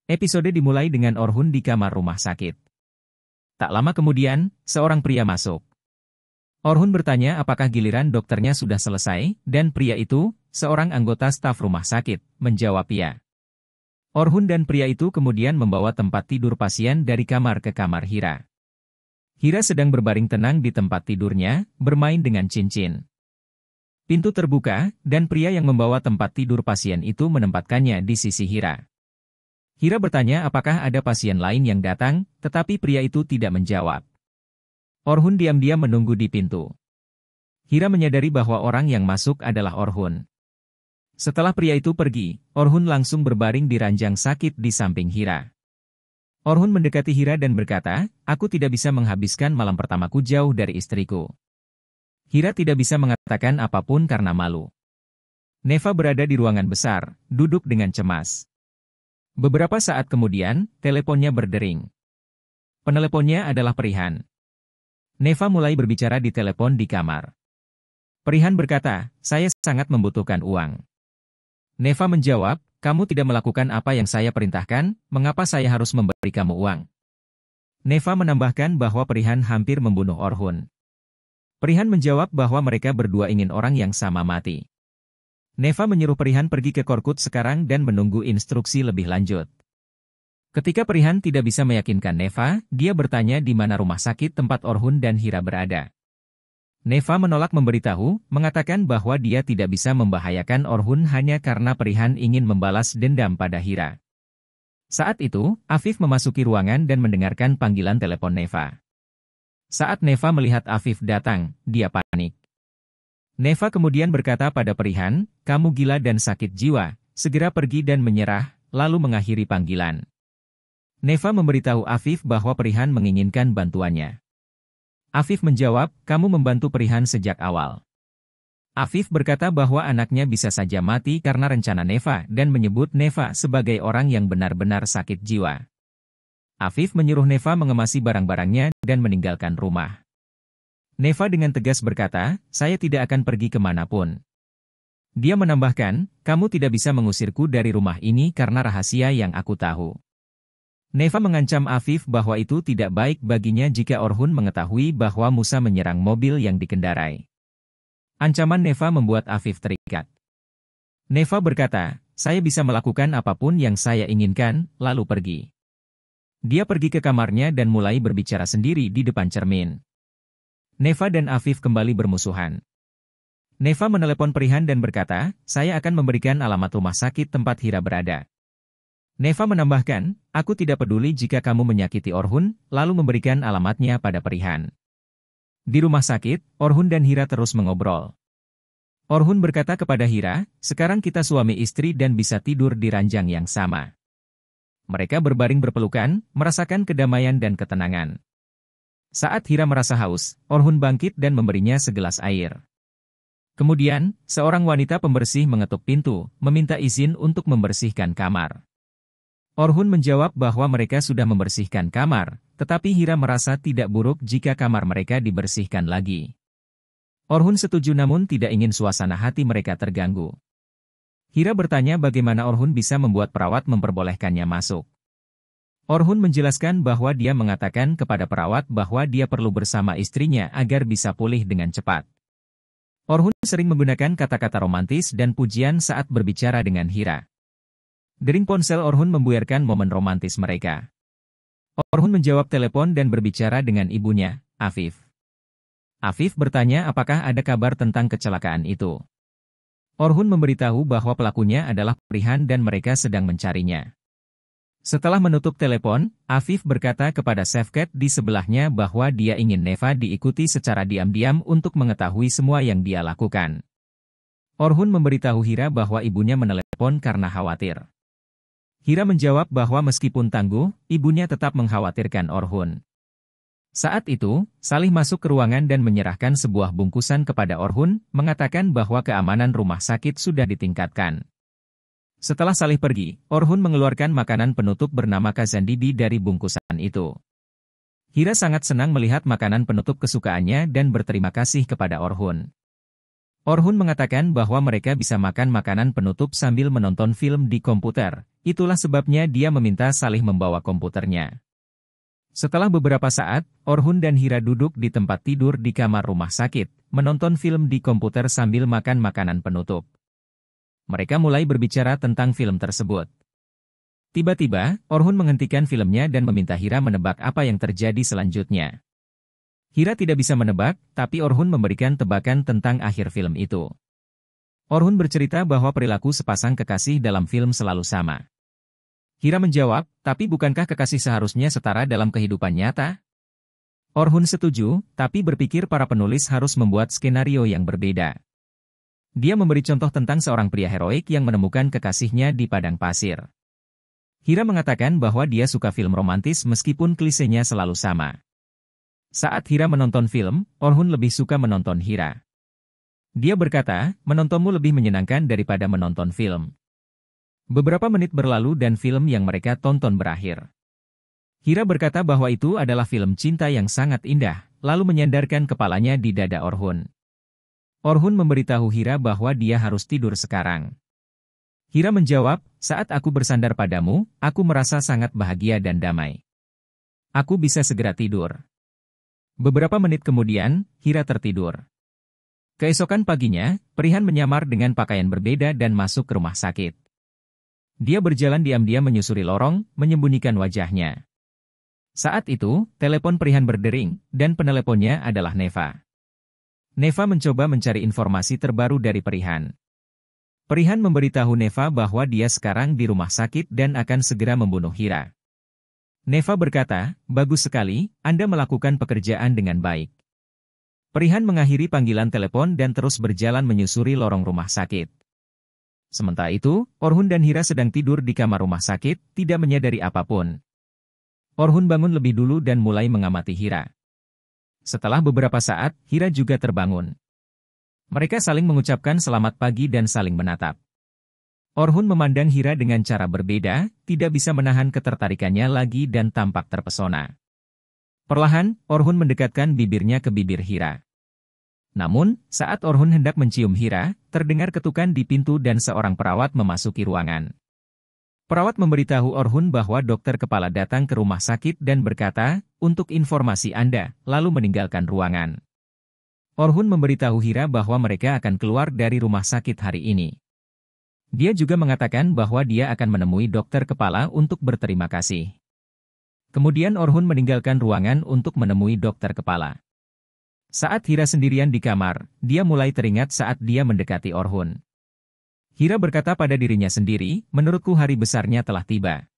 Episode dimulai dengan Orhun di kamar rumah sakit. Tak lama kemudian, seorang pria masuk. Orhun bertanya apakah giliran dokternya sudah selesai, dan pria itu, seorang anggota staf rumah sakit, menjawab iya. Orhun dan pria itu kemudian membawa tempat tidur pasien dari kamar ke kamar Hira. Hira sedang berbaring tenang di tempat tidurnya, bermain dengan cincin. Pintu terbuka, dan pria yang membawa tempat tidur pasien itu menempatkannya di sisi Hira. Hira bertanya apakah ada pasien lain yang datang, tetapi pria itu tidak menjawab. Orhun diam-diam menunggu di pintu. Hira menyadari bahwa orang yang masuk adalah Orhun. Setelah pria itu pergi, Orhun langsung berbaring di ranjang sakit di samping Hira. Orhun mendekati Hira dan berkata, "Aku tidak bisa menghabiskan malam pertamaku jauh dari istriku." Hira tidak bisa mengatakan apapun karena malu. Neva berada di ruangan besar, duduk dengan cemas. Beberapa saat kemudian, teleponnya berdering. Peneleponnya adalah Perihan. Neva mulai berbicara di telepon di kamar. Perihan berkata, "Saya sangat membutuhkan uang." Neva menjawab, "Kamu tidak melakukan apa yang saya perintahkan, mengapa saya harus memberi kamu uang?" Neva menambahkan bahwa Perihan hampir membunuh Orhun. Perihan menjawab bahwa mereka berdua ingin orang yang sama mati. Neva menyuruh Perihan pergi ke Korkut sekarang dan menunggu instruksi lebih lanjut. Ketika Perihan tidak bisa meyakinkan Neva, dia bertanya di mana rumah sakit tempat Orhun dan Hira berada. Neva menolak memberitahu, mengatakan bahwa dia tidak bisa membahayakan Orhun hanya karena Perihan ingin membalas dendam pada Hira. Saat itu, Afif memasuki ruangan dan mendengarkan panggilan telepon Neva. Saat Neva melihat Afif datang, dia panik. Neva kemudian berkata pada Perihan, "Kamu gila dan sakit jiwa, segera pergi dan menyerah," lalu mengakhiri panggilan. Neva memberitahu Afif bahwa Perihan menginginkan bantuannya. Afif menjawab, "Kamu membantu Perihan sejak awal." Afif berkata bahwa anaknya bisa saja mati karena rencana Neva dan menyebut Neva sebagai orang yang benar-benar sakit jiwa. Afif menyuruh Neva mengemasi barang-barangnya dan meninggalkan rumah. Neva dengan tegas berkata, "Saya tidak akan pergi kemanapun." Dia menambahkan, "Kamu tidak bisa mengusirku dari rumah ini karena rahasia yang aku tahu." Neva mengancam Afif bahwa itu tidak baik baginya jika Orhun mengetahui bahwa Musa menyerang mobil yang dikendarai. Ancaman Neva membuat Afif terikat. Neva berkata, "Saya bisa melakukan apapun yang saya inginkan," lalu pergi. Dia pergi ke kamarnya dan mulai berbicara sendiri di depan cermin. Neva dan Afif kembali bermusuhan. Neva menelepon Perihan dan berkata, "Saya akan memberikan alamat rumah sakit tempat Hira berada." Neva menambahkan, "Aku tidak peduli jika kamu menyakiti Orhun," lalu memberikan alamatnya pada Perihan. Di rumah sakit, Orhun dan Hira terus mengobrol. Orhun berkata kepada Hira, "Sekarang kita suami istri dan bisa tidur di ranjang yang sama." Mereka berbaring berpelukan, merasakan kedamaian dan ketenangan. Saat Hira merasa haus, Orhun bangkit dan memberinya segelas air. Kemudian, seorang wanita pembersih mengetuk pintu, meminta izin untuk membersihkan kamar. Orhun menjawab bahwa mereka sudah membersihkan kamar, tetapi Hira merasa tidak buruk jika kamar mereka dibersihkan lagi. Orhun setuju namun tidak ingin suasana hati mereka terganggu. Hira bertanya bagaimana Orhun bisa membuat perawat memperbolehkannya masuk. Orhun menjelaskan bahwa dia mengatakan kepada perawat bahwa dia perlu bersama istrinya agar bisa pulih dengan cepat. Orhun sering menggunakan kata-kata romantis dan pujian saat berbicara dengan Hira. Dering ponsel Orhun membuyarkan momen romantis mereka. Orhun menjawab telepon dan berbicara dengan ibunya, Afif. Afif bertanya apakah ada kabar tentang kecelakaan itu. Orhun memberitahu bahwa pelakunya adalah Perihan dan mereka sedang mencarinya. Setelah menutup telepon, Afif berkata kepada Shefkat di sebelahnya bahwa dia ingin Neva diikuti secara diam-diam untuk mengetahui semua yang dia lakukan. Orhun memberitahu Hira bahwa ibunya menelepon karena khawatir. Hira menjawab bahwa meskipun tangguh, ibunya tetap mengkhawatirkan Orhun. Saat itu, Salih masuk ke ruangan dan menyerahkan sebuah bungkusan kepada Orhun, mengatakan bahwa keamanan rumah sakit sudah ditingkatkan. Setelah Salih pergi, Orhun mengeluarkan makanan penutup bernama Kazandibi dari bungkusan itu. Hira sangat senang melihat makanan penutup kesukaannya dan berterima kasih kepada Orhun. Orhun mengatakan bahwa mereka bisa makan makanan penutup sambil menonton film di komputer. Itulah sebabnya dia meminta Salih membawa komputernya. Setelah beberapa saat, Orhun dan Hira duduk di tempat tidur di kamar rumah sakit, menonton film di komputer sambil makan makanan penutup. Mereka mulai berbicara tentang film tersebut. Tiba-tiba, Orhun menghentikan filmnya dan meminta Hira menebak apa yang terjadi selanjutnya. Hira tidak bisa menebak, tapi Orhun memberikan tebakan tentang akhir film itu. Orhun bercerita bahwa perilaku sepasang kekasih dalam film selalu sama. Hira menjawab, tapi bukankah kekasih seharusnya setara dalam kehidupan nyata? Orhun setuju, tapi berpikir para penulis harus membuat skenario yang berbeda. Dia memberi contoh tentang seorang pria heroik yang menemukan kekasihnya di padang pasir. Hira mengatakan bahwa dia suka film romantis meskipun klisenya selalu sama. Saat Hira menonton film, Orhun lebih suka menonton Hira. Dia berkata, menontonmu lebih menyenangkan daripada menonton film. Beberapa menit berlalu dan film yang mereka tonton berakhir. Hira berkata bahwa itu adalah film cinta yang sangat indah, lalu menyandarkan kepalanya di dada Orhun. Orhun memberitahu Hira bahwa dia harus tidur sekarang. Hira menjawab, saat aku bersandar padamu, aku merasa sangat bahagia dan damai. Aku bisa segera tidur. Beberapa menit kemudian, Hira tertidur. Keesokan paginya, Prihan menyamar dengan pakaian berbeda dan masuk ke rumah sakit. Dia berjalan diam-diam menyusuri lorong, menyembunyikan wajahnya. Saat itu, telepon Prihan berdering, dan peneleponnya adalah Neva. Neva mencoba mencari informasi terbaru dari Prihan. Prihan memberitahu Neva bahwa dia sekarang di rumah sakit dan akan segera membunuh Hira. Neva berkata, bagus sekali, Anda melakukan pekerjaan dengan baik. Prihan mengakhiri panggilan telepon dan terus berjalan menyusuri lorong rumah sakit. Sementara itu, Orhun dan Hira sedang tidur di kamar rumah sakit, tidak menyadari apapun. Orhun bangun lebih dulu dan mulai mengamati Hira. Setelah beberapa saat, Hira juga terbangun. Mereka saling mengucapkan selamat pagi dan saling menatap. Orhun memandang Hira dengan cara berbeda, tidak bisa menahan ketertarikannya lagi dan tampak terpesona. Perlahan, Orhun mendekatkan bibirnya ke bibir Hira. Namun, saat Orhun hendak mencium Hira, terdengar ketukan di pintu dan seorang perawat memasuki ruangan. Perawat memberitahu Orhun bahwa dokter kepala datang ke rumah sakit dan berkata, untuk informasi Anda, lalu meninggalkan ruangan. Orhun memberitahu Hira bahwa mereka akan keluar dari rumah sakit hari ini. Dia juga mengatakan bahwa dia akan menemui dokter kepala untuk berterima kasih. Kemudian Orhun meninggalkan ruangan untuk menemui dokter kepala. Saat Hira sendirian di kamar, dia mulai teringat saat dia mendekati Orhun. Hira berkata pada dirinya sendiri, menurutku hari besarnya telah tiba.